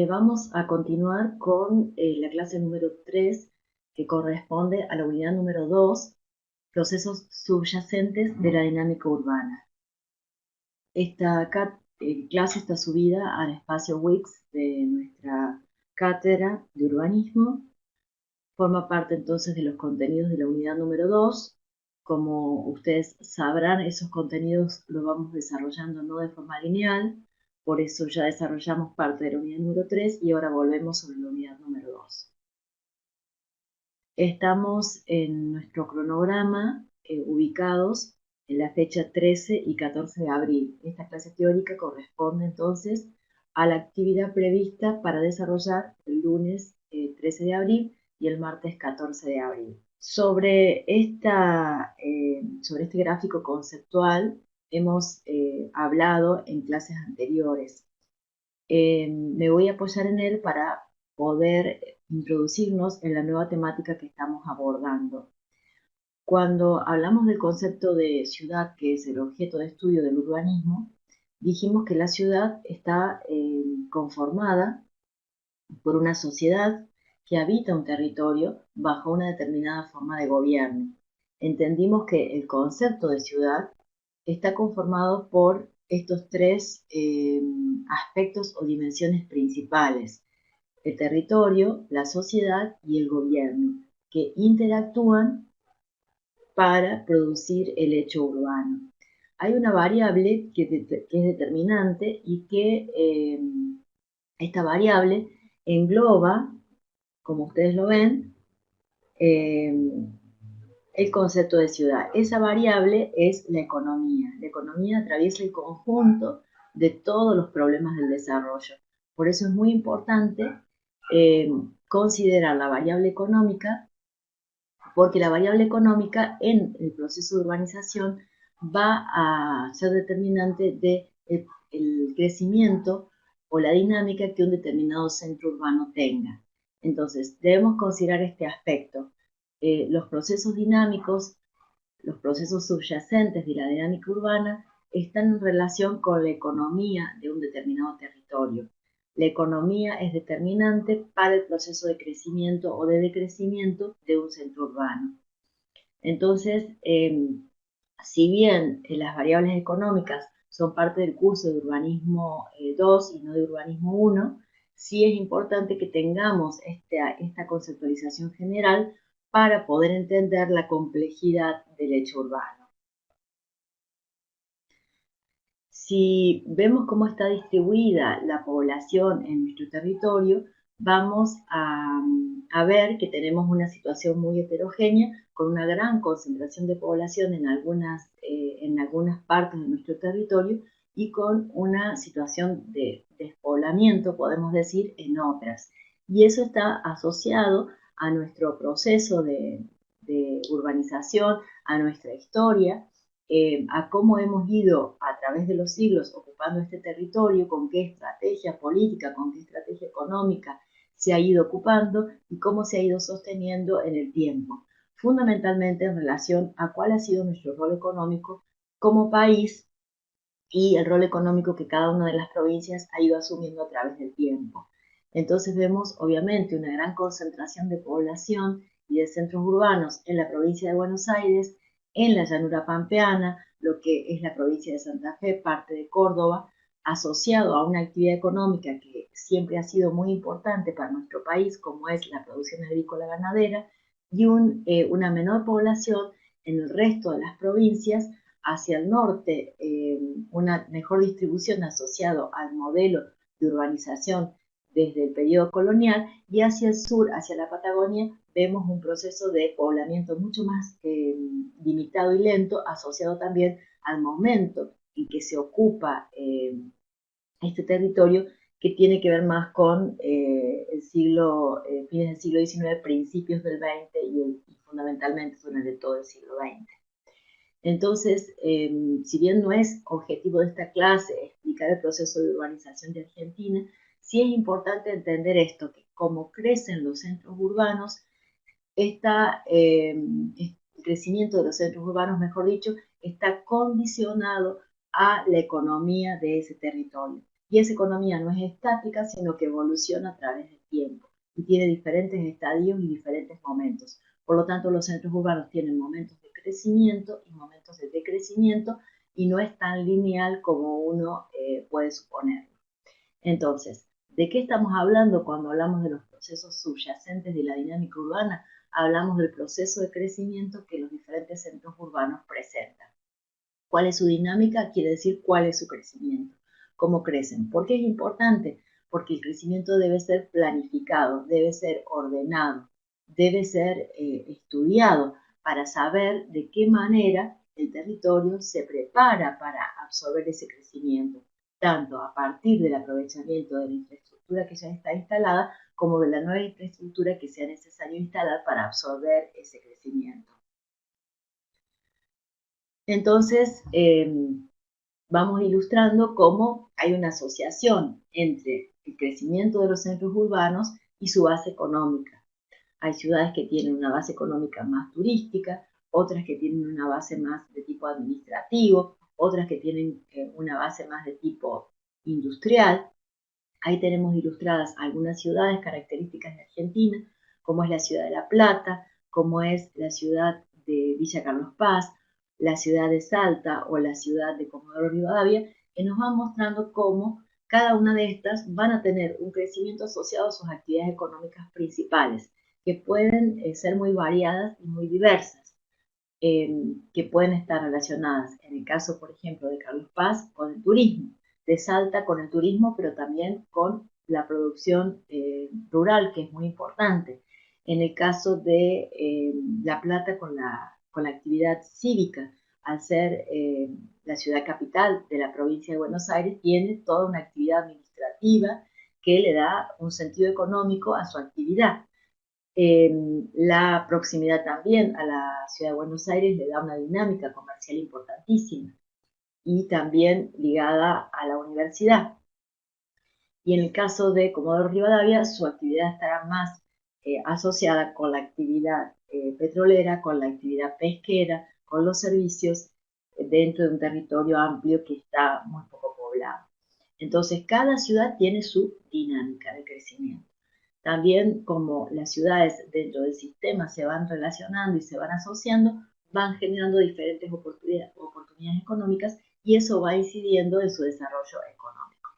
Vamos a continuar con la clase número 3, que corresponde a la unidad número 2, procesos subyacentes de la dinámica urbana. Esta clase está subida al espacio Wix de nuestra cátedra de urbanismo. Forma parte entonces de los contenidos de la unidad número 2. Como ustedes sabrán, esos contenidos los vamos desarrollando no de forma lineal, por eso ya desarrollamos parte de la unidad número 3 y ahora volvemos sobre la unidad número 2. Estamos en nuestro cronograma ubicados en la fecha 13 y 14 de abril. Esta clase teórica corresponde entonces a la actividad prevista para desarrollar el lunes 13 de abril y el martes 14 de abril. Sobre este gráfico conceptual hemos hablado en clases anteriores. Me voy a apoyar en él para poder introducirnos en la nueva temática que estamos abordando. Cuando hablamos del concepto de ciudad, que es el objeto de estudio del urbanismo, dijimos que la ciudad está conformada por una sociedad que habita un territorio bajo una determinada forma de gobierno. Entendimos que el concepto de ciudad está conformado por estos tres aspectos o dimensiones principales: el territorio, la sociedad y el gobierno, que interactúan para producir el hecho urbano. Hay una variable que es determinante y que esta variable engloba, como ustedes lo ven, el concepto de ciudad. Esa variable es la economía. La economía atraviesa el conjunto de todos los problemas del desarrollo. Por eso es muy importante considerar la variable económica, porque la variable económica en el proceso de urbanización va a ser determinante del crecimiento o la dinámica que un determinado centro urbano tenga. Entonces, debemos considerar este aspecto. Los procesos dinámicos, los procesos subyacentes de la dinámica urbana están en relación con la economía de un determinado territorio. La economía es determinante para el proceso de crecimiento o de decrecimiento de un centro urbano. Entonces, si bien las variables económicas son parte del curso de urbanismo 2 y no de urbanismo 1, sí es importante que tengamos esta conceptualización general para poder entender la complejidad del hecho urbano. Si vemos cómo está distribuida la población en nuestro territorio, vamos a ver que tenemos una situación muy heterogénea, con una gran concentración de población en algunas partes de nuestro territorio y con una situación de despoblamiento, podemos decir, en otras. Y eso está asociado a nuestro proceso de urbanización, a nuestra historia, a cómo hemos ido a través de los siglos ocupando este territorio, con qué estrategia política, con qué estrategia económica se ha ido ocupando y cómo se ha ido sosteniendo en el tiempo, fundamentalmente en relación a cuál ha sido nuestro rol económico como país y el rol económico que cada una de las provincias ha ido asumiendo a través del tiempo. Entonces vemos obviamente una gran concentración de población y de centros urbanos en la provincia de Buenos Aires, en la llanura pampeana, lo que es la provincia de Santa Fe, parte de Córdoba, asociado a una actividad económica que siempre ha sido muy importante para nuestro país, como es la producción agrícola ganadera, y una menor población en el resto de las provincias. Hacia el norte, una mejor distribución asociado al modelo de urbanización desde el periodo colonial, y hacia el sur, hacia la Patagonia, vemos un proceso de poblamiento mucho más limitado y lento, asociado también al momento en que se ocupa este territorio, que tiene que ver más con fines del siglo XIX, principios del XX y fundamentalmente durante todo el siglo XX. Entonces, si bien no es objetivo de esta clase explicar el proceso de urbanización de Argentina, sí es importante entender esto, que como crecen los centros urbanos, el crecimiento de los centros urbanos, mejor dicho, está condicionado a la economía de ese territorio. Y esa economía no es estática, sino que evoluciona a través del tiempo y tiene diferentes estadios y diferentes momentos. Por lo tanto, los centros urbanos tienen momentos de crecimiento y momentos de decrecimiento y no es tan lineal como uno puede suponer. Entonces, ¿de qué estamos hablando cuando hablamos de los procesos subyacentes de la dinámica urbana? Hablamos del proceso de crecimiento que los diferentes centros urbanos presentan. ¿Cuál es su dinámica? Quiere decir cuál es su crecimiento. ¿Cómo crecen? ¿Por qué es importante? Porque el crecimiento debe ser planificado, debe ser ordenado, debe ser estudiado para saber de qué manera el territorio se prepara para absorber ese crecimiento, tanto a partir del aprovechamiento de la infraestructura que ya está instalada, como de la nueva infraestructura que sea necesario instalar para absorber ese crecimiento. Entonces, vamos ilustrando cómo hay una asociación entre el crecimiento de los centros urbanos y su base económica. Hay ciudades que tienen una base económica más turística, otras que tienen una base más de tipo administrativo, otras que tienen una base más de tipo industrial. Ahí tenemos ilustradas algunas ciudades características de Argentina, como es la ciudad de La Plata, como es la ciudad de Villa Carlos Paz, la ciudad de Salta o la ciudad de Comodoro Rivadavia, que nos van mostrando cómo cada una de estas van a tener un crecimiento asociado a sus actividades económicas principales, que pueden ser muy variadas y muy diversas, que pueden estar relacionadas, en el caso, por ejemplo, de Carlos Paz, con el turismo, de Salta con el turismo, pero también con la producción rural, que es muy importante. En el caso de La Plata con la actividad cívica, al ser la ciudad capital de la provincia de Buenos Aires, tiene toda una actividad administrativa que le da un sentido económico a su actividad. La proximidad también a la ciudad de Buenos Aires le da una dinámica comercial importantísima y también ligada a la universidad. Y en el caso de Comodoro Rivadavia, su actividad estará más asociada con la actividad petrolera, con la actividad pesquera, con los servicios dentro de un territorio amplio que está muy poco poblado. Entonces, cada ciudad tiene su dinámica de crecimiento. También como las ciudades dentro del sistema se van relacionando y se van asociando, van generando diferentes oportunidades económicas y eso va incidiendo en su desarrollo económico.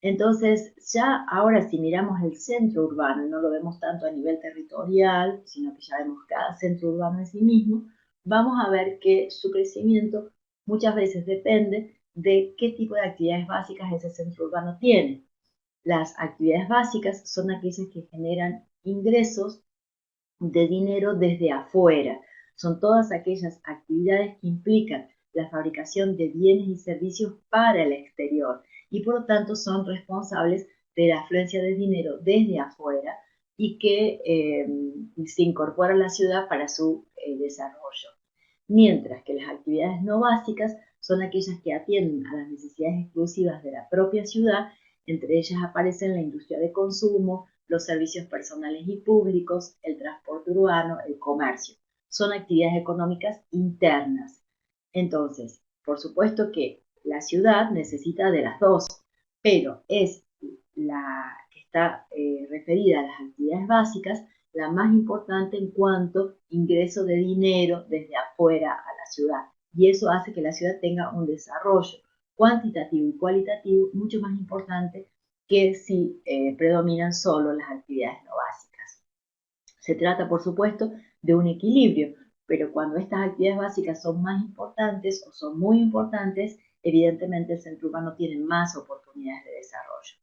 Entonces, ya ahora si miramos el centro urbano, no lo vemos tanto a nivel territorial, sino que ya vemos cada centro urbano en sí mismo, vamos a ver que su crecimiento muchas veces depende de qué tipo de actividades básicas ese centro urbano tiene. Las actividades básicas son aquellas que generan ingresos de dinero desde afuera. Son todas aquellas actividades que implican la fabricación de bienes y servicios para el exterior y por lo tanto son responsables de la afluencia de dinero desde afuera y que se incorpora a la ciudad para su desarrollo. Mientras que las actividades no básicas son aquellas que atienden a las necesidades exclusivas de la propia ciudad. Entre ellas aparecen la industria de consumo, los servicios personales y públicos, el transporte urbano, el comercio. Son actividades económicas internas. Entonces, por supuesto que la ciudad necesita de las dos, pero es la que está referida a las actividades básicas la más importante en cuanto ingreso de dinero desde afuera a la ciudad. Y eso hace que la ciudad tenga un desarrollo cuantitativo y cualitativo mucho más importante que si predominan solo las actividades no básicas. Se trata, por supuesto, de un equilibrio, pero cuando estas actividades básicas son más importantes o son muy importantes, evidentemente el centro urbano tiene más oportunidades de desarrollo.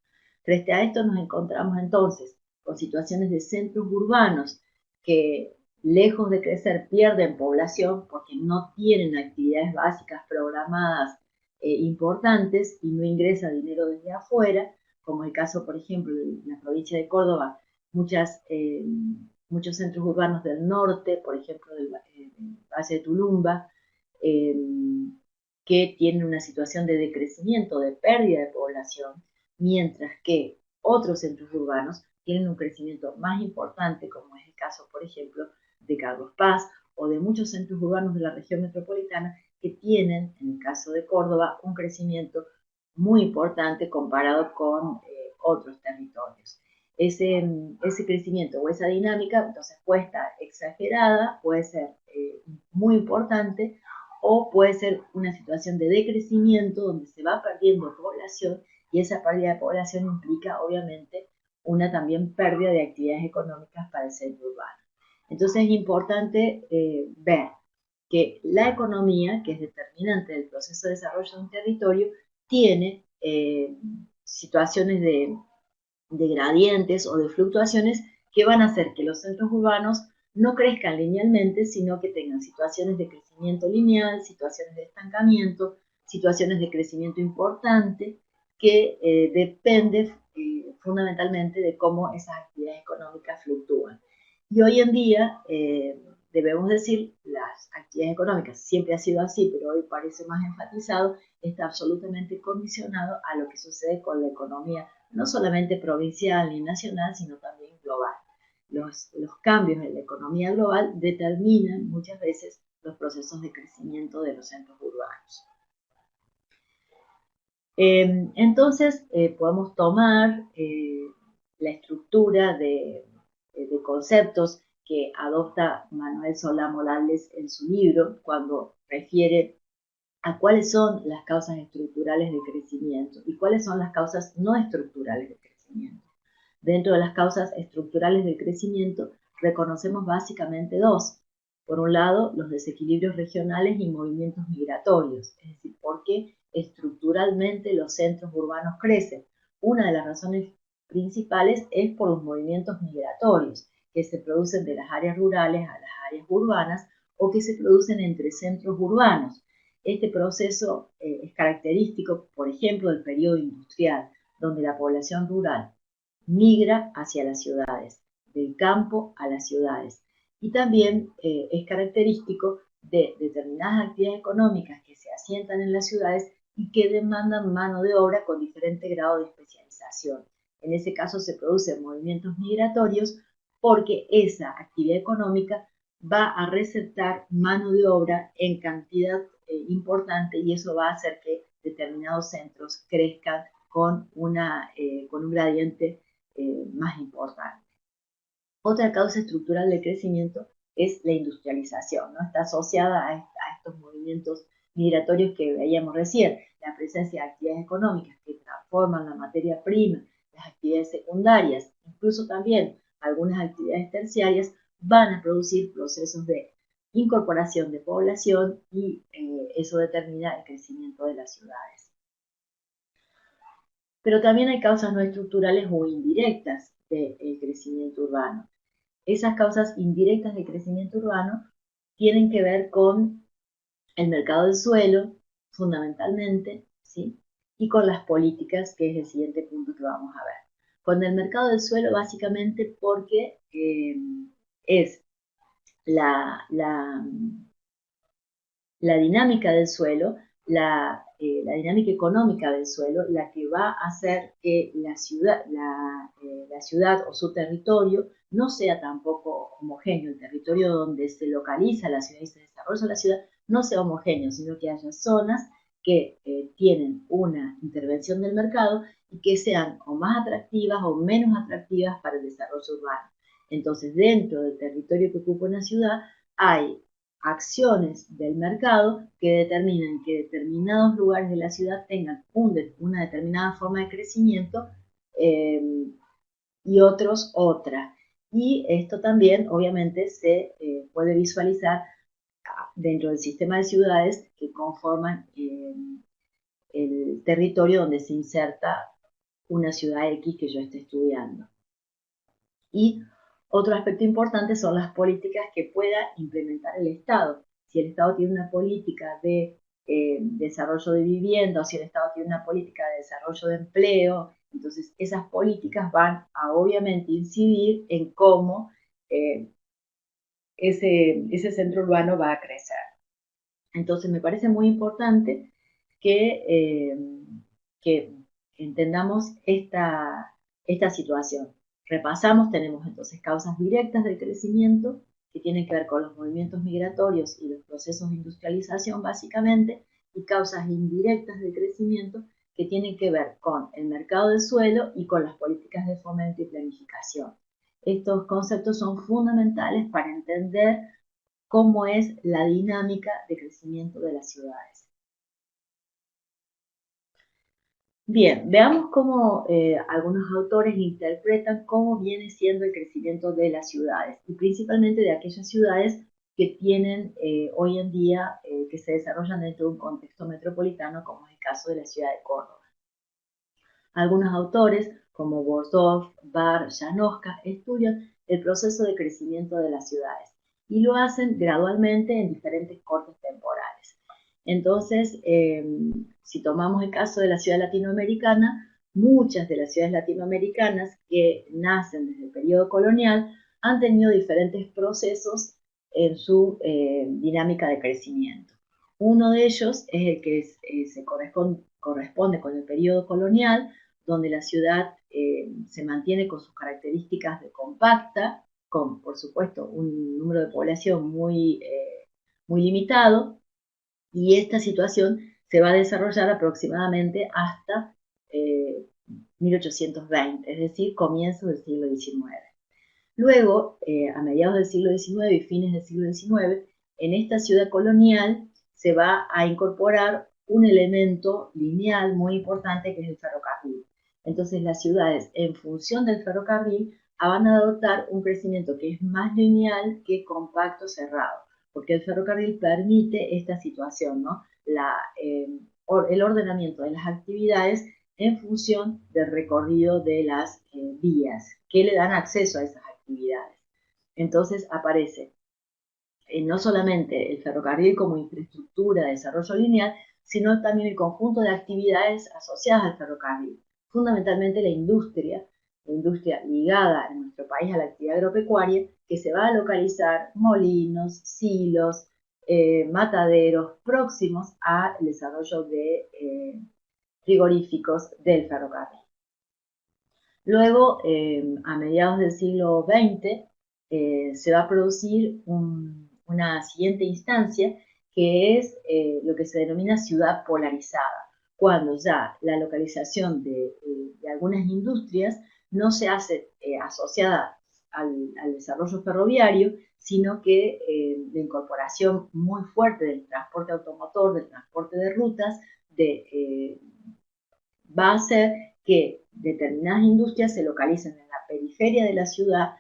Frente a esto nos encontramos entonces con situaciones de centros urbanos que lejos de crecer pierden población porque no tienen actividades básicas programadas importantes y no ingresa dinero desde afuera, como el caso, por ejemplo, en la provincia de Córdoba, muchos centros urbanos del norte, por ejemplo, del Valle de Tulumba, eh, que tienen una situación de decrecimiento, de pérdida de población, mientras que otros centros urbanos tienen un crecimiento más importante, como es el caso, por ejemplo, de Carlos Paz o de muchos centros urbanos de la región metropolitana que tienen, en el caso de Córdoba, un crecimiento muy importante comparado con otros territorios. Ese crecimiento o esa dinámica entonces puede estar exagerada, puede ser muy importante, o puede ser una situación de decrecimiento donde se va perdiendo población, y esa pérdida de población implica obviamente una también pérdida de actividades económicas para el centro urbano. Entonces es importante ver que la economía, que es determinante del proceso de desarrollo de un territorio, tiene situaciones de gradientes o de fluctuaciones que van a hacer que los centros urbanos no crezcan linealmente, sino que tengan situaciones de crecimiento lineal, situaciones de estancamiento, situaciones de crecimiento importante, que depende fundamentalmente de cómo esas actividades económicas fluctúan. Y hoy en día, debemos decir, las actividades económicas, siempre ha sido así, pero hoy parece más enfatizado, está absolutamente condicionado a lo que sucede con la economía, no solamente provincial ni nacional, sino también global. Los cambios en la economía global determinan muchas veces los procesos de crecimiento de los centros urbanos. Entonces, podemos tomar la estructura de conceptos que adopta Manuel Solá Morales en su libro cuando refiere a cuáles son las causas estructurales de crecimiento y cuáles son las causas no estructurales de crecimiento. Dentro de las causas estructurales del crecimiento reconocemos básicamente dos. Por un lado, los desequilibrios regionales y movimientos migratorios, es decir, por qué estructuralmente los centros urbanos crecen. Una de las razones principales es por los movimientos migratorios que se producen de las áreas rurales a las áreas urbanas o que se producen entre centros urbanos. Este proceso es característico, por ejemplo, del periodo industrial, donde la población rural migra hacia las ciudades, del campo a las ciudades. Y también es característico de determinadas actividades económicas que se asientan en las ciudades y que demandan mano de obra con diferente grado de especialización. En ese caso se producen movimientos migratorios porque esa actividad económica va a receptar mano de obra en cantidad importante, y eso va a hacer que determinados centros crezcan con un gradiente más importante. Otra causa estructural del crecimiento es la industrialización, ¿no? Está asociada a estos movimientos migratorios que veíamos recién, la presencia de actividades económicas que transforman la materia prima, las actividades secundarias, incluso también algunas actividades terciarias, van a producir procesos de incorporación de población y eso determina el crecimiento de las ciudades. Pero también hay causas no estructurales o indirectas del crecimiento urbano. Esas causas indirectas del crecimiento urbano tienen que ver con el mercado del suelo, fundamentalmente, ¿sí? Y con las políticas, que es el siguiente punto que vamos a ver. Con el mercado del suelo, básicamente porque es la dinámica del suelo, la dinámica económica del suelo, la que va a hacer que la ciudad o su territorio no sea tampoco homogéneo. El territorio donde se localiza la ciudad y se desarrolla la ciudad no sea homogéneo, sino que haya zonas que tienen una intervención del mercado y que sean o más atractivas o menos atractivas para el desarrollo urbano. Entonces, dentro del territorio que ocupa una ciudad hay acciones del mercado que determinan que determinados lugares de la ciudad tengan una determinada forma de crecimiento y otros otra. Y esto también obviamente se puede visualizar dentro del sistema de ciudades que conforman el territorio donde se inserta una ciudad X que yo esté estudiando. Y otro aspecto importante son las políticas que pueda implementar el Estado. Si el Estado tiene una política de desarrollo de vivienda, o si el Estado tiene una política de desarrollo de empleo, entonces esas políticas van a obviamente incidir en cómo ese centro urbano va a crecer. Entonces me parece muy importante que entendamos esta situación. Repasamos, tenemos entonces causas directas del crecimiento que tienen que ver con los movimientos migratorios y los procesos de industrialización básicamente, y causas indirectas del crecimiento que tienen que ver con el mercado del suelo y con las políticas de fomento y planificación. Estos conceptos son fundamentales para entender cómo es la dinámica de crecimiento de las ciudades. Bien, veamos cómo algunos autores interpretan cómo viene siendo el crecimiento de las ciudades y principalmente de aquellas ciudades que tienen hoy en día, que se desarrollan dentro de un contexto metropolitano, como es el caso de la ciudad de Córdoba. Algunos autores, como Borsov, Barr, Janowska, estudian el proceso de crecimiento de las ciudades y lo hacen gradualmente en diferentes cortes temporales. Entonces, si tomamos el caso de la ciudad latinoamericana, muchas de las ciudades latinoamericanas que nacen desde el periodo colonial han tenido diferentes procesos en su dinámica de crecimiento. Uno de ellos es el que se corresponde con el periodo colonial, donde la ciudad se mantiene con sus características de compacta, con, por supuesto, un número de población muy limitado, y esta situación se va a desarrollar aproximadamente hasta 1820, es decir, comienzos del siglo XIX. Luego, a mediados del siglo XIX y fines del siglo XIX, en esta ciudad colonial se va a incorporar un elemento lineal muy importante que es el ferrocarril. Entonces las ciudades, en función del ferrocarril, van a adoptar un crecimiento que es más lineal que compacto cerrado, porque el ferrocarril permite esta situación, ¿no? El ordenamiento de las actividades en función del recorrido de las vías que le dan acceso a esas actividades. Entonces aparece no solamente el ferrocarril como infraestructura de desarrollo lineal, sino también el conjunto de actividades asociadas al ferrocarril, fundamentalmente la industria ligada en nuestro país a la actividad agropecuaria, que se va a localizar molinos, silos, mataderos próximos al desarrollo de frigoríficos del ferrocarril. Luego, a mediados del siglo XX, se va a producir una siguiente instancia que es lo que se denomina ciudad polarizada, cuando ya la localización de algunas industrias no se hace asociada al desarrollo ferroviario, sino que la incorporación muy fuerte del transporte automotor, del transporte de rutas, va a hacer que determinadas industrias se localicen en la periferia de la ciudad,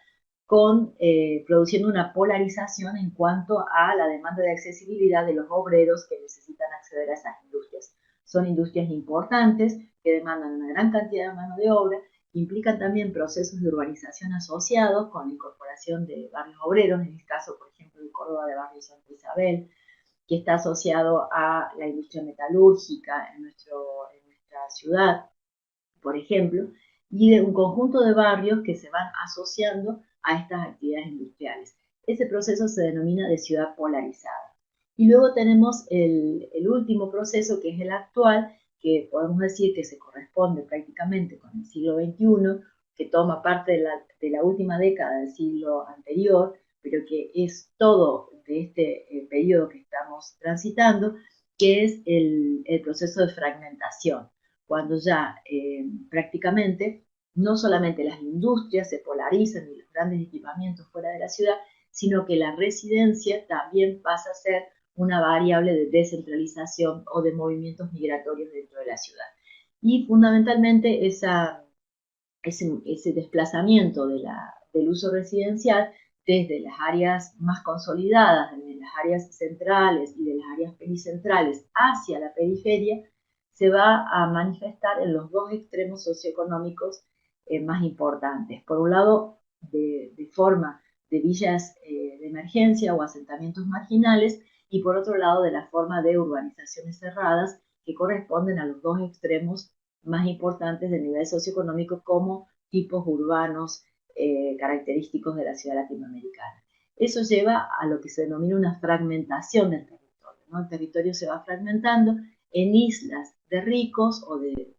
produciendo una polarización en cuanto a la demanda de accesibilidad de los obreros que necesitan acceder a esas industrias. Son industrias importantes que demandan una gran cantidad de mano de obra, implican también procesos de urbanización asociados con la incorporación de barrios obreros, en el caso, por ejemplo, de Córdoba, de barrio Santa Isabel, que está asociado a la industria metalúrgica en nuestra ciudad, por ejemplo, y de un conjunto de barrios que se van asociando a estas actividades industriales. Ese proceso se denomina de ciudad polarizada. Y luego tenemos el último proceso, que es el actual, que podemos decir que se corresponde prácticamente con el siglo XXI, que toma parte de la última década del siglo anterior, pero que es todo de este periodo que estamos transitando, que es el proceso de fragmentación, cuando ya prácticamente no solamente las industrias se polarizan y los grandes equipamientos fuera de la ciudad, sino que la residencia también pasa a ser una variable de descentralización o de movimientos migratorios dentro de la ciudad. Y fundamentalmente ese desplazamiento del uso residencial desde las áreas más consolidadas, desde las áreas centrales y de las áreas pericentrales hacia la periferia, se va a manifestar en los dos extremos socioeconómicos más importantes. Por un lado, de forma de villas de emergencia o asentamientos marginales, y por otro lado, de la forma de urbanizaciones cerradas que corresponden a los dos extremos más importantes del nivel socioeconómico como tipos urbanos característicos de la ciudad latinoamericana. Eso lleva a lo que se denomina una fragmentación del territorio, ¿no? El territorio se va fragmentando en islas de ricos o de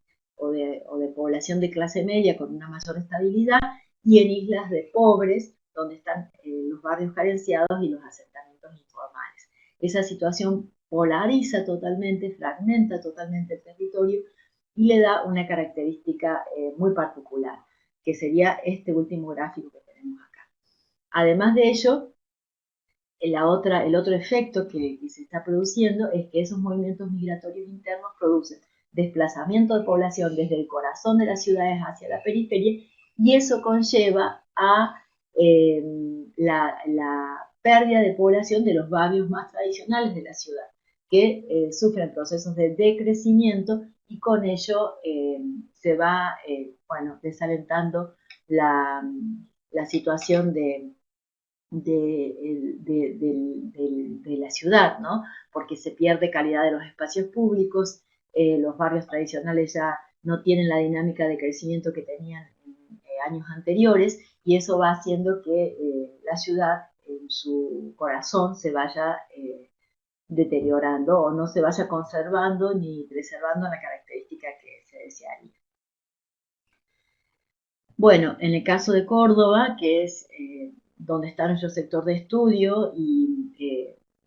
población de clase media con una mayor estabilidad, y en islas de pobres, donde están los barrios carenciados y los asentamientos informales. Esa situación polariza totalmente, fragmenta totalmente el territorio, y le da una característica muy particular, que sería este último gráfico que tenemos acá. Además de ello, el otro efecto que se está produciendo es que esos movimientos migratorios internos producen desplazamiento de población desde el corazón de las ciudades hacia la periferia, y eso conlleva a la pérdida de población de los barrios más tradicionales de la ciudad, que sufren procesos de decrecimiento, y con ello se va desalentando la situación de la ciudad, ¿no? Porque se pierde calidad de los espacios públicos, los barrios tradicionales ya no tienen la dinámica de crecimiento que tenían en años anteriores, y eso va haciendo que la ciudad en su corazón se vaya deteriorando, o no se vaya conservando ni preservando la característica que se desearía. Bueno, en el caso de Córdoba, que es donde está nuestro sector de estudio, y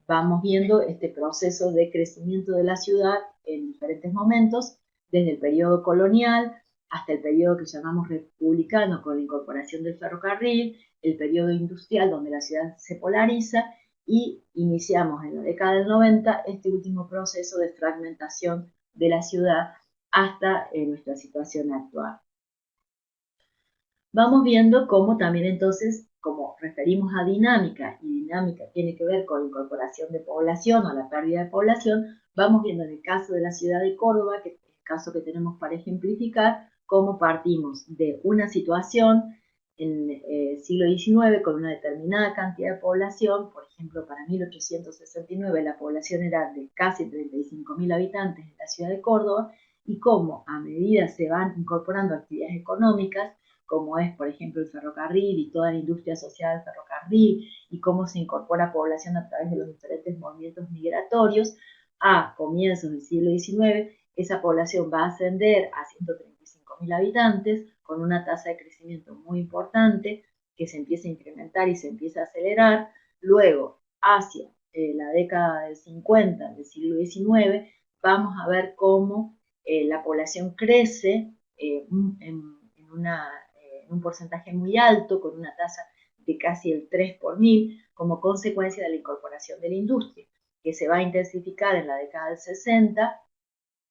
vamos viendo este proceso de crecimiento de la ciudad en diferentes momentos, desde el periodo colonial hasta el periodo que llamamos republicano, con la incorporación del ferrocarril, el periodo industrial, donde la ciudad se polariza, y iniciamos en la década del 90 este último proceso de fragmentación de la ciudad hasta nuestra situación actual. Vamos viendo cómo también entonces, como referimos a dinámica, y dinámica tiene que ver con la incorporación de población o la pérdida de población, vamos viendo en el caso de la ciudad de Córdoba, que es el caso que tenemos para ejemplificar, cómo partimos de una situación en el siglo XIX con una determinada cantidad de población. Por ejemplo, para 1869 la población era de casi 35.000 habitantes en la ciudad de Córdoba, y cómo a medida se van incorporando actividades económicas, como es, por ejemplo, el ferrocarril y toda la industria asociada al ferrocarril, y cómo se incorpora población a través de los diferentes movimientos migratorios, a comienzos del siglo XIX, esa población va a ascender a 135.000 habitantes, con una tasa de crecimiento muy importante, que se empieza a incrementar y se empieza a acelerar. Luego, hacia la década del 50 del siglo XIX, vamos a ver cómo la población crece en un porcentaje muy alto, con una tasa de casi el 3 por mil, como consecuencia de la incorporación de la industria, que se va a intensificar en la década del 60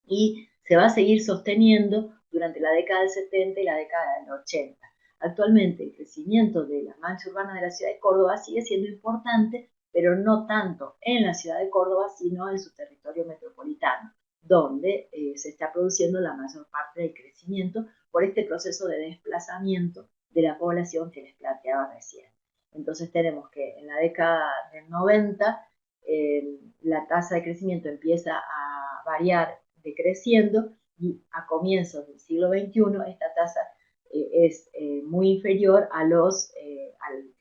y se va a seguir sosteniendo durante la década del 70 y la década del 80. Actualmente el crecimiento de la mancha urbana de la ciudad de Córdoba sigue siendo importante, pero no tanto en la ciudad de Córdoba, sino en su territorio metropolitano, donde se está produciendo la mayor parte del crecimiento por este proceso de desplazamiento de la población que les planteaba recién. Entonces tenemos que en la década del 90 la tasa de crecimiento empieza a variar decreciendo, y a comienzos del siglo XXI esta tasa es muy inferior al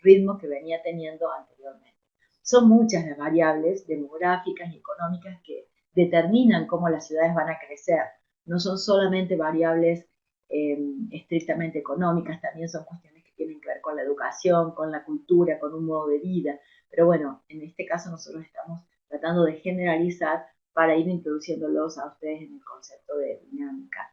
ritmo que venía teniendo anteriormente. Son muchas las variables demográficas y económicas que determinan cómo las ciudades van a crecer. No son solamente variables estrictamente económicas, también son cuestiones que tienen que ver con la educación, con la cultura, con un modo de vida. Pero bueno, en este caso nosotros estamos tratando de generalizar para ir introduciéndolos a ustedes en el concepto de dinámica.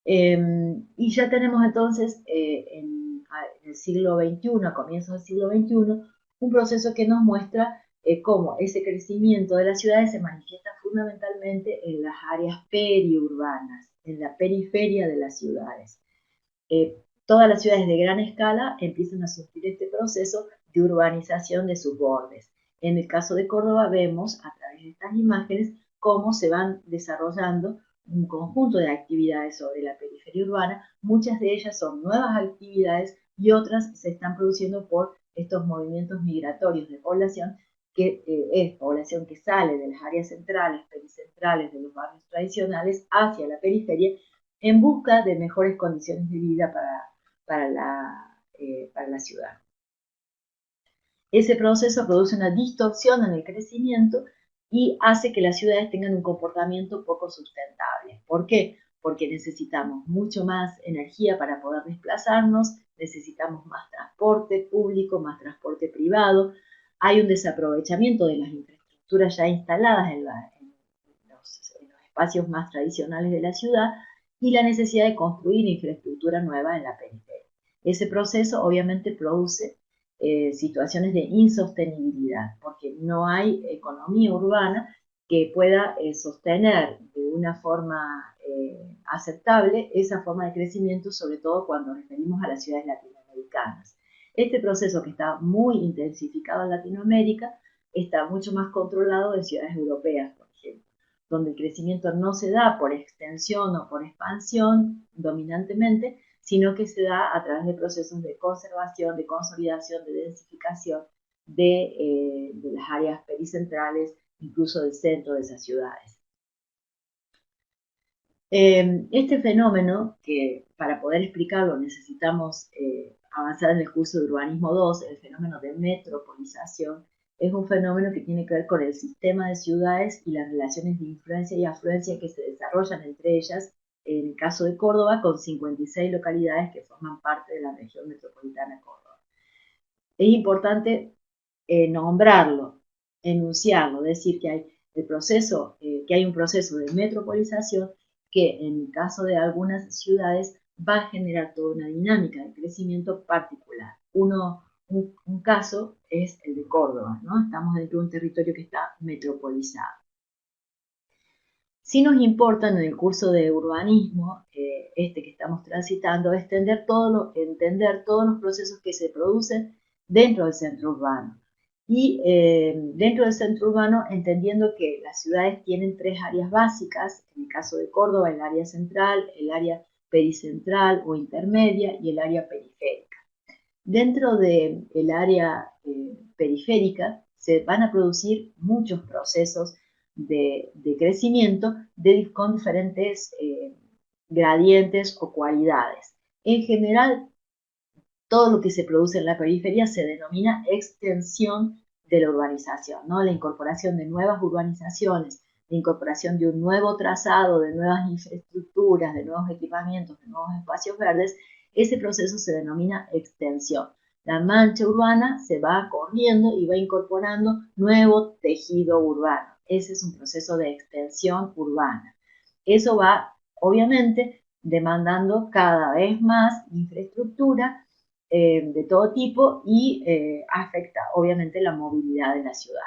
Y ya tenemos entonces en el siglo XXI, a comienzos del siglo XXI, un proceso que nos muestra cómo ese crecimiento de las ciudades se manifiesta fundamentalmente en las áreas periurbanas, en la periferia de las ciudades. Todas las ciudades de gran escala empiezan a sufrir este proceso de urbanización de sus bordes. En el caso de Córdoba vemos a través de estas imágenes cómo se van desarrollando un conjunto de actividades sobre la periferia urbana. Muchas de ellas son nuevas actividades y otras se están produciendo por estos movimientos migratorios de población, que es población que sale de las áreas centrales, pericentrales, de los barrios tradicionales hacia la periferia en busca de mejores condiciones de vida para la ciudad. Ese proceso produce una distorsión en el crecimiento y hace que las ciudades tengan un comportamiento poco sustentable. ¿Por qué? Porque necesitamos mucho más energía para poder desplazarnos, necesitamos más transporte público, más transporte privado, hay un desaprovechamiento de las infraestructuras ya instaladas en los espacios más tradicionales de la ciudad y la necesidad de construir infraestructura nueva en la periferia. Ese proceso obviamente produce situaciones de insostenibilidad, porque no hay economía urbana que pueda sostener de una forma aceptable esa forma de crecimiento, sobre todo cuando nos referimos a las ciudades latinoamericanas. Este proceso, que está muy intensificado en Latinoamérica, está mucho más controlado en ciudades europeas, por ejemplo, donde el crecimiento no se da por extensión o por expansión dominantemente, sino que se da a través de procesos de conservación, de consolidación, de densificación de las áreas pericentrales, incluso del centro de esas ciudades. Este fenómeno, que para poder explicarlo necesitamos avanzar en el curso de Urbanismo 2, el fenómeno de metropolización, es un fenómeno que tiene que ver con el sistema de ciudades y las relaciones de influencia y afluencia que se desarrollan entre ellas, en el caso de Córdoba, con 56 localidades que forman parte de la región metropolitana de Córdoba. Es importante nombrarlo, enunciarlo, decir que hay un proceso de metropolización que en el caso de algunas ciudades va a generar toda una dinámica de crecimiento particular. Un caso es el de Córdoba, ¿no? Estamos dentro de un territorio que está metropolizado. Sí nos importa en el curso de urbanismo, que estamos transitando, entender todos los procesos que se producen dentro del centro urbano. Y dentro del centro urbano, entendiendo que las ciudades tienen tres áreas básicas, en el caso de Córdoba, el área central, el área pericentral o intermedia y el área periférica. Dentro del área periférica se van a producir muchos procesos de crecimiento con diferentes gradientes o cualidades. En general, todo lo que se produce en la periferia se denomina extensión de la urbanización, ¿no? La incorporación de nuevas urbanizaciones, la incorporación de un nuevo trazado, de nuevas infraestructuras, de nuevos equipamientos, de nuevos espacios verdes. Ese proceso se denomina extensión. La mancha urbana se va corriendo y va incorporando nuevo tejido urbano. Ese es un proceso de extensión urbana. Eso va, obviamente, demandando cada vez más infraestructura de todo tipo y afecta, obviamente, la movilidad de la ciudad.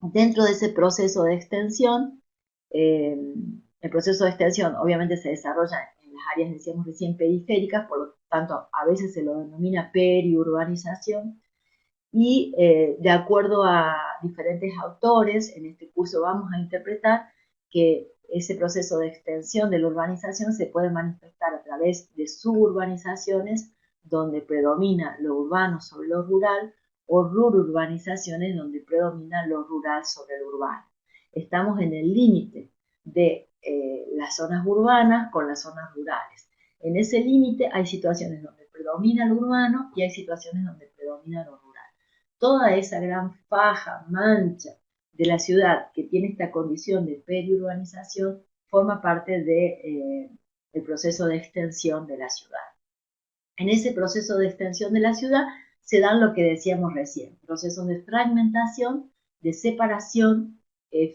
Dentro de ese proceso de extensión, el proceso de extensión obviamente se desarrolla en las áreas, decíamos recién, periféricas, por lo tanto a veces se lo denomina periurbanización, y de acuerdo a diferentes autores, en este curso vamos a interpretar que ese proceso de extensión de la urbanización se puede manifestar a través de suburbanizaciones, donde predomina lo urbano sobre lo rural, o rururbanizaciones, donde predomina lo rural sobre lo urbano. Estamos en el límite de las zonas urbanas con las zonas rurales. En ese límite hay situaciones donde predomina lo urbano y hay situaciones donde predomina lo rural. Toda esa gran faja, mancha de la ciudad que tiene esta condición de periurbanización forma parte del proceso de extensión de la ciudad. En ese proceso de extensión de la ciudad se dan lo que decíamos recién, procesos de fragmentación, de separación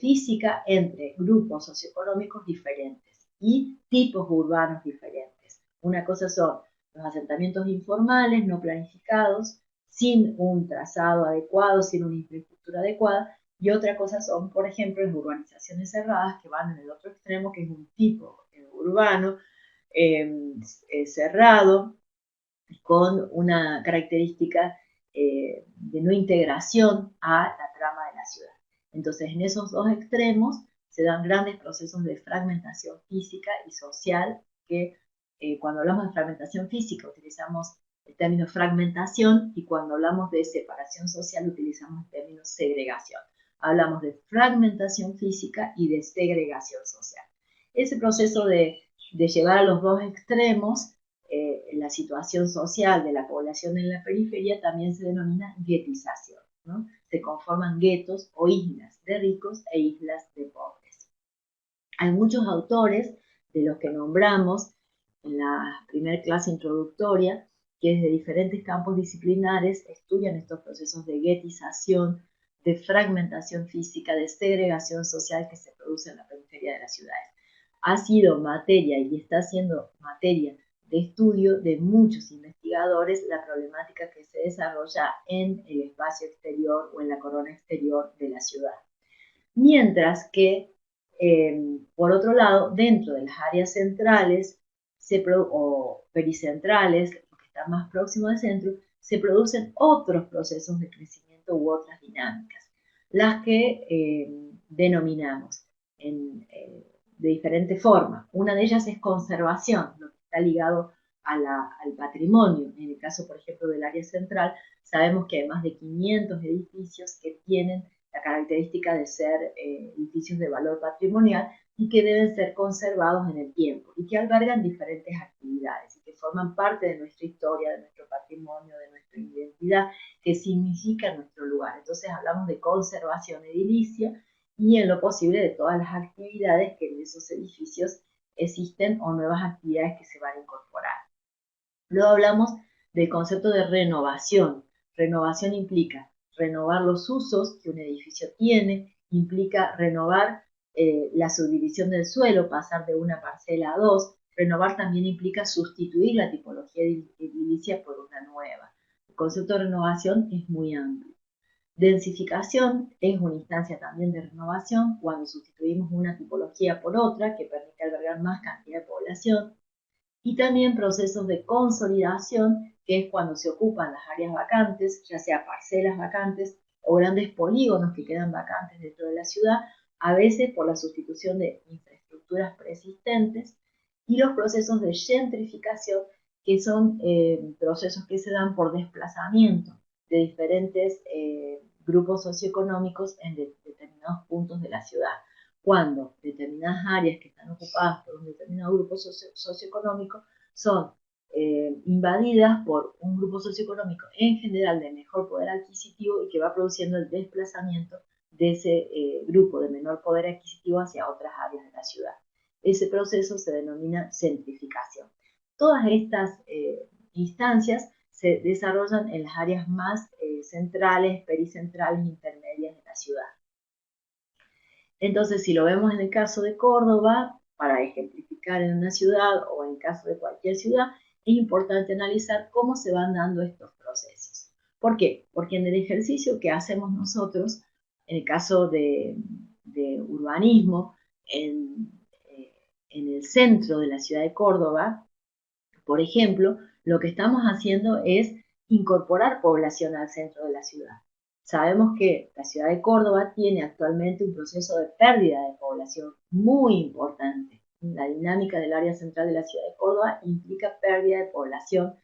física entre grupos socioeconómicos diferentes y tipos urbanos diferentes. Una cosa son los asentamientos informales, no planificados, sin un trazado adecuado, sin una infraestructura adecuada, y otra cosa son, por ejemplo, las urbanizaciones cerradas, que van en el otro extremo, que es un tipo urbano cerrado, con una característica de no integración a la trama de la ciudad. Entonces, en esos dos extremos se dan grandes procesos de fragmentación física y social, que cuando hablamos de fragmentación física utilizamos el término fragmentación, y cuando hablamos de separación social utilizamos el término segregación. Hablamos de fragmentación física y de segregación social. Ese proceso de llevar a los dos extremos la situación social de la población en la periferia también se denomina guetización, ¿no? Se conforman guetos o islas de ricos e islas de pobres. Hay muchos autores de los que nombramos en la primera clase introductoria que desde diferentes campos disciplinares estudian estos procesos de guetización de fragmentación física, de segregación social que se produce en la periferia de las ciudades. Ha sido materia y está siendo materia de estudio de muchos investigadores la problemática que se desarrolla en el espacio exterior o en la corona exterior de la ciudad. Mientras que, por otro lado, dentro de las áreas centrales o pericentrales, que están más próximos al centro, se producen otros procesos de crecimiento u otras dinámicas, las que denominamos de diferente forma. Una de ellas es conservación, lo que está ligado al patrimonio. En el caso, por ejemplo, del área central, sabemos que hay más de 500 edificios que tienen la característica de ser edificios de valor patrimonial y que deben ser conservados en el tiempo y que albergan diferentes actividades y que forman parte de nuestra historia, de nuestro patrimonio, de nuestra identidad, que significa nuestro lugar. Entonces hablamos de conservación edilicia y en lo posible de todas las actividades que en esos edificios existen o nuevas actividades que se van a incorporar. Luego hablamos del concepto de renovación. Renovación implica renovar los usos que un edificio tiene, implica renovar la subdivisión del suelo, pasar de una parcela a dos. Renovar también implica sustituir la tipología edilicia por una nueva. El concepto de renovación es muy amplio. Densificación es una instancia también de renovación cuando sustituimos una tipología por otra que permite albergar más cantidad de población. Y también procesos de consolidación, que es cuando se ocupan las áreas vacantes, ya sea parcelas vacantes o grandes polígonos que quedan vacantes dentro de la ciudad, a veces por la sustitución de infraestructuras preexistentes, y los procesos de gentrificación, que son procesos que se dan por desplazamiento de diferentes grupos socioeconómicos en determinados puntos de la ciudad. Cuando determinadas áreas que están ocupadas por un determinado grupo socioeconómico son invadidas por un grupo socioeconómico en general de mejor poder adquisitivo y que va produciendo el desplazamiento de ese grupo de menor poder adquisitivo hacia otras áreas de la ciudad. Ese proceso se denomina gentrificación. Todas estas instancias se desarrollan en las áreas más centrales, pericentrales, intermedias de la ciudad. Entonces, si lo vemos en el caso de Córdoba, para ejemplificar en una ciudad o en el caso de cualquier ciudad, es importante analizar cómo se van dando estos procesos. ¿Por qué? Porque en el ejercicio que hacemos nosotros, en el caso de urbanismo, en el centro de la ciudad de Córdoba, por ejemplo, lo que estamos haciendo es incorporar población al centro de la ciudad. Sabemos que la ciudad de Córdoba tiene actualmente un proceso de pérdida de población muy importante. La dinámica del área central de la ciudad de Córdoba implica pérdida de población.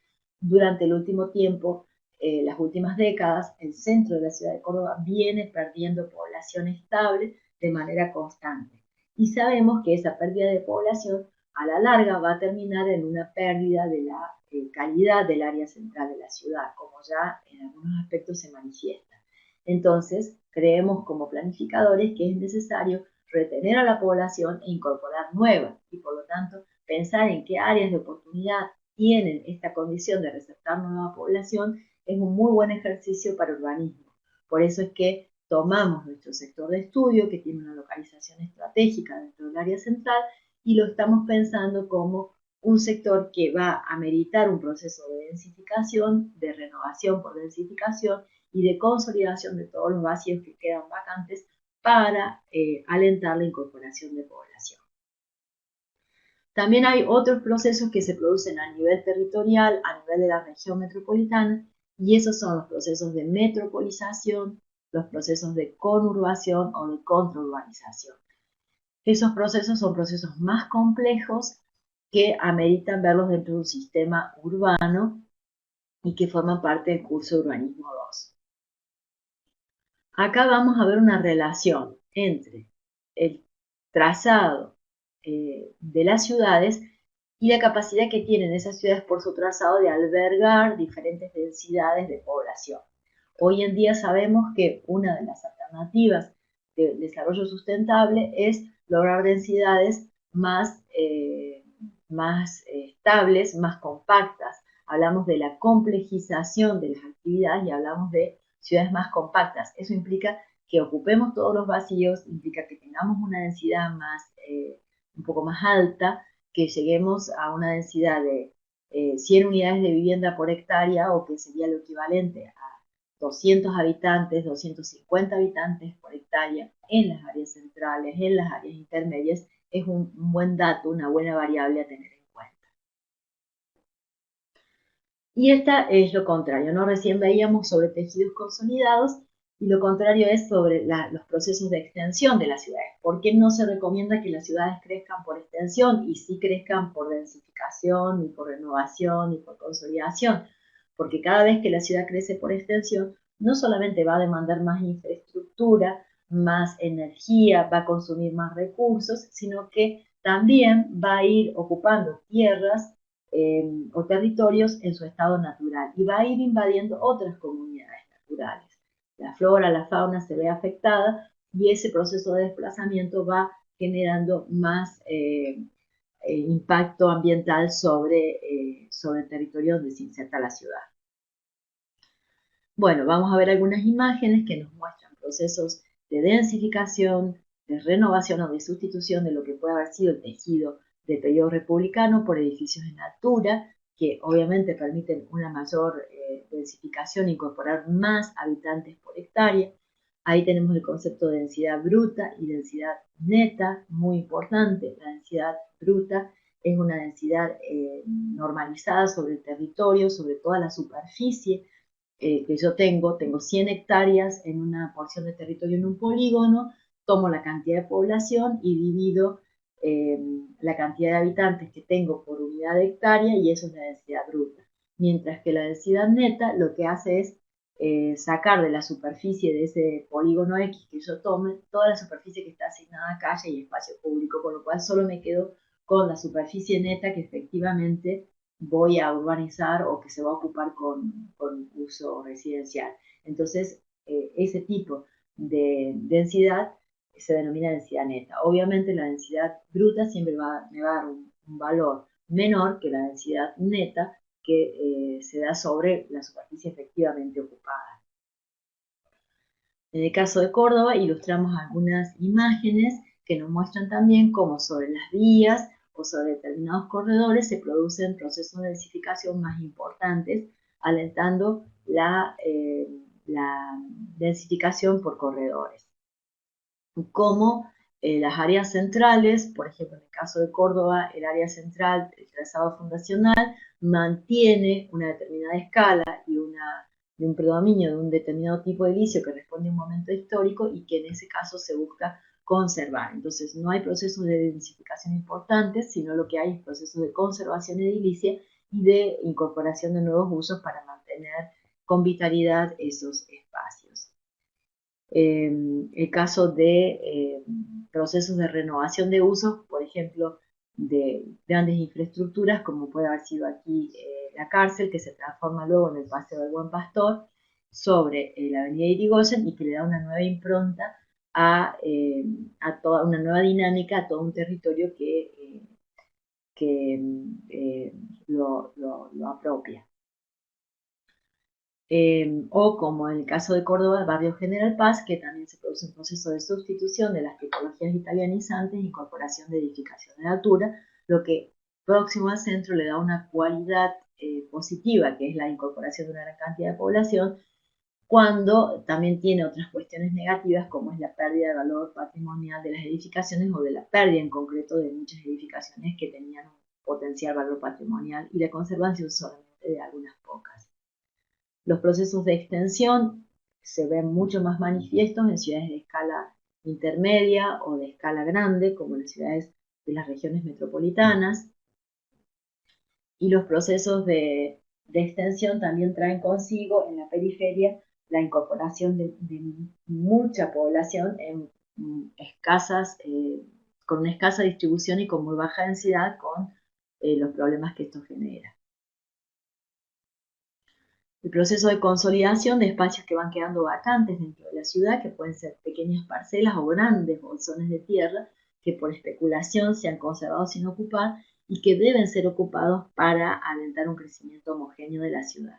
Durante el último tiempo, las últimas décadas, el centro de la ciudad de Córdoba viene perdiendo población estable de manera constante. Y sabemos que esa pérdida de población a la larga va a terminar en una pérdida de la calidad del área central de la ciudad, como ya en algunos aspectos se manifiesta. Entonces, creemos como planificadores que es necesario retener a la población e incorporar nuevas y por lo tanto pensar en qué áreas de oportunidad tienen esta condición de receptar nueva población es un muy buen ejercicio para urbanismo. Por eso es que tomamos nuestro sector de estudio que tiene una localización estratégica dentro del área central y lo estamos pensando como un sector que va a meritar un proceso de densificación, de renovación por densificación y de consolidación de todos los vacíos que quedan vacantes para alentar la incorporación de población. También hay otros procesos que se producen a nivel territorial, a nivel de la región metropolitana, y esos son los procesos de metropolización, los procesos de conurbación o de contraurbanización. Esos procesos son procesos más complejos que ameritan verlos dentro de un sistema urbano y que forman parte del curso de Urbanismo 2. Acá vamos a ver una relación entre el trazado de las ciudades y la capacidad que tienen esas ciudades por su trazado de albergar diferentes densidades de población. Hoy en día sabemos que una de las alternativas del desarrollo sustentable es lograr densidades más estables, más compactas. Hablamos de la complejización de las actividades y hablamos de ciudades más compactas. Eso implica que ocupemos todos los vacíos, implica que tengamos una densidad un poco más alta, que lleguemos a una densidad de 100 unidades de vivienda por hectárea, o que sería lo equivalente a 200 habitantes, 250 habitantes por hectárea en las áreas centrales, en las áreas intermedias. Es un buen dato, una buena variable a tener en cuenta. Y esta es lo contrario, ¿no? Recién veíamos sobre tejidos consolidados, y lo contrario es sobre los procesos de extensión de las ciudades. ¿Por qué no se recomienda que las ciudades crezcan por extensión y sí crezcan por densificación y por renovación y por consolidación? Porque cada vez que la ciudad crece por extensión, no solamente va a demandar más infraestructura, más energía, va a consumir más recursos, sino que también va a ir ocupando tierras o territorios en su estado natural, y va a ir invadiendo otras comunidades naturales. La flora, la fauna se ve afectada, y ese proceso de desplazamiento va generando más impacto ambiental sobre el territorio donde se inserta la ciudad. Bueno, vamos a ver algunas imágenes que nos muestran procesos de densificación, de renovación o de sustitución de lo que puede haber sido el tejido del periodo republicano por edificios en altura, que obviamente permiten una mayor densificación, incorporar más habitantes por hectárea. Ahí tenemos el concepto de densidad bruta y densidad neta, muy importante. La densidad bruta es una densidad normalizada sobre el territorio, sobre toda la superficie que yo tengo 100 hectáreas en una porción de territorio en un polígono, tomo la cantidad de población y divido la cantidad de habitantes que tengo por unidad de hectárea, y eso es la densidad bruta. Mientras que la densidad neta lo que hace es sacar de la superficie de ese polígono X que yo tome toda la superficie que está asignada a calle y espacio público, con lo cual solo me quedo con la superficie neta que efectivamente voy a urbanizar o que se va a ocupar con uso residencial. Entonces, ese tipo de densidad se denomina densidad neta. Obviamente la densidad bruta siempre me va a dar un valor menor que la densidad neta que se da sobre la superficie efectivamente ocupada. En el caso de Córdoba ilustramos algunas imágenes que nos muestran también cómo sobre las vías o sobre determinados corredores se producen procesos de densificación más importantes, alentando la densificación por corredores. Como las áreas centrales, por ejemplo, en el caso de Córdoba, el área central, el trazado fundacional, mantiene una determinada escala y un predominio de un determinado tipo de edilicio que responde a un momento histórico, y que en ese caso se busca conservar. Entonces, no hay procesos de densificación importantes, sino lo que hay es procesos de conservación edilicia y de incorporación de nuevos usos para mantener con vitalidad esos espacios. El caso de procesos de renovación de usos, por ejemplo, de grandes infraestructuras, como puede haber sido aquí la cárcel, que se transforma luego en el Paseo del Buen Pastor, sobre la avenida Irigoyen, y que le da una nueva impronta a toda una nueva dinámica a todo un territorio que lo apropia. O como en el caso de Córdoba, el barrio General Paz, que también se produce un proceso de sustitución de las tipologías italianizantes e incorporación de edificaciones de altura, lo que próximo al centro le da una cualidad positiva, que es la incorporación de una gran cantidad de población, cuando también tiene otras cuestiones negativas, como es la pérdida de valor patrimonial de las edificaciones, o de la pérdida en concreto de muchas edificaciones que tenían un potencial valor patrimonial, y la conservación solamente de algunas pocas. Los procesos de extensión se ven mucho más manifiestos en ciudades de escala intermedia o de escala grande, como en las ciudades de las regiones metropolitanas. Y los procesos de extensión también traen consigo en la periferia la incorporación de mucha población en con una escasa distribución y con muy baja densidad, con los problemas que esto genera. El proceso de consolidación de espacios que van quedando vacantes dentro de la ciudad, que pueden ser pequeñas parcelas o grandes bolsones de tierra que por especulación se han conservado sin ocupar y que deben ser ocupados para alentar un crecimiento homogéneo de la ciudad.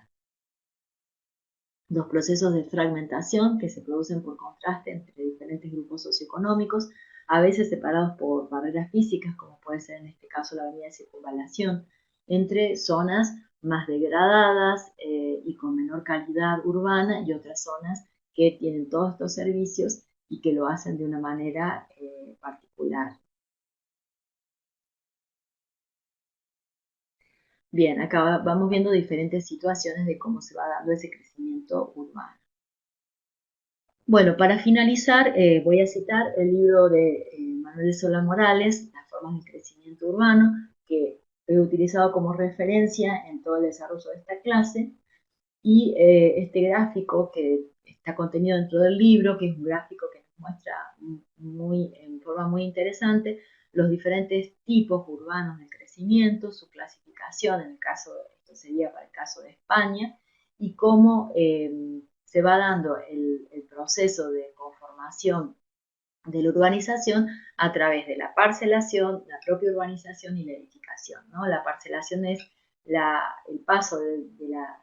los procesos de fragmentación que se producen por contraste entre diferentes grupos socioeconómicos, a veces separados por barreras físicas, como puede ser en este caso la avenida de circunvalación, entre zonas más degradadas y con menor calidad urbana y otras zonas que tienen todos estos servicios y que lo hacen de una manera particular. Bien, acá vamos viendo diferentes situaciones de cómo se va dando ese crecimiento urbano. Bueno, para finalizar, voy a citar el libro de Manuel de Sola Morales, Las formas del crecimiento urbano, que he utilizado como referencia en todo el desarrollo de esta clase, y este gráfico que está contenido dentro del libro, que es un gráfico que nos muestra en forma muy interesante los diferentes tipos urbanos de crecimiento, su clasificación, en el caso, esto sería para el caso de España, y cómo se va dando el proceso de conformación de la urbanización a través de la parcelación, la propia urbanización y la edificación, ¿no? La parcelación es el paso del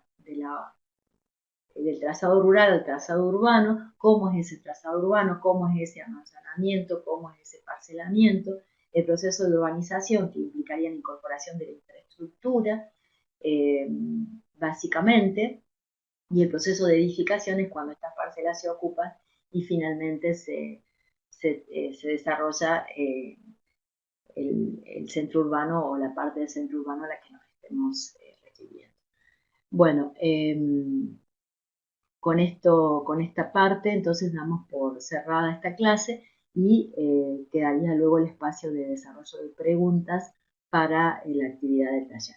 trazado rural al trazado urbano, cómo es ese trazado urbano, cómo es ese almacenamiento, cómo es ese parcelamiento, el proceso de urbanización que implicaría la incorporación de la infraestructura, eh, básicamente, y el proceso de edificación es cuando estas parcelas se ocupan y finalmente se desarrolla el centro urbano o la parte del centro urbano a la que nos estemos refiriendo. Bueno, con esta parte entonces damos por cerrada esta clase y quedaría luego el espacio de desarrollo de preguntas para la actividad del taller.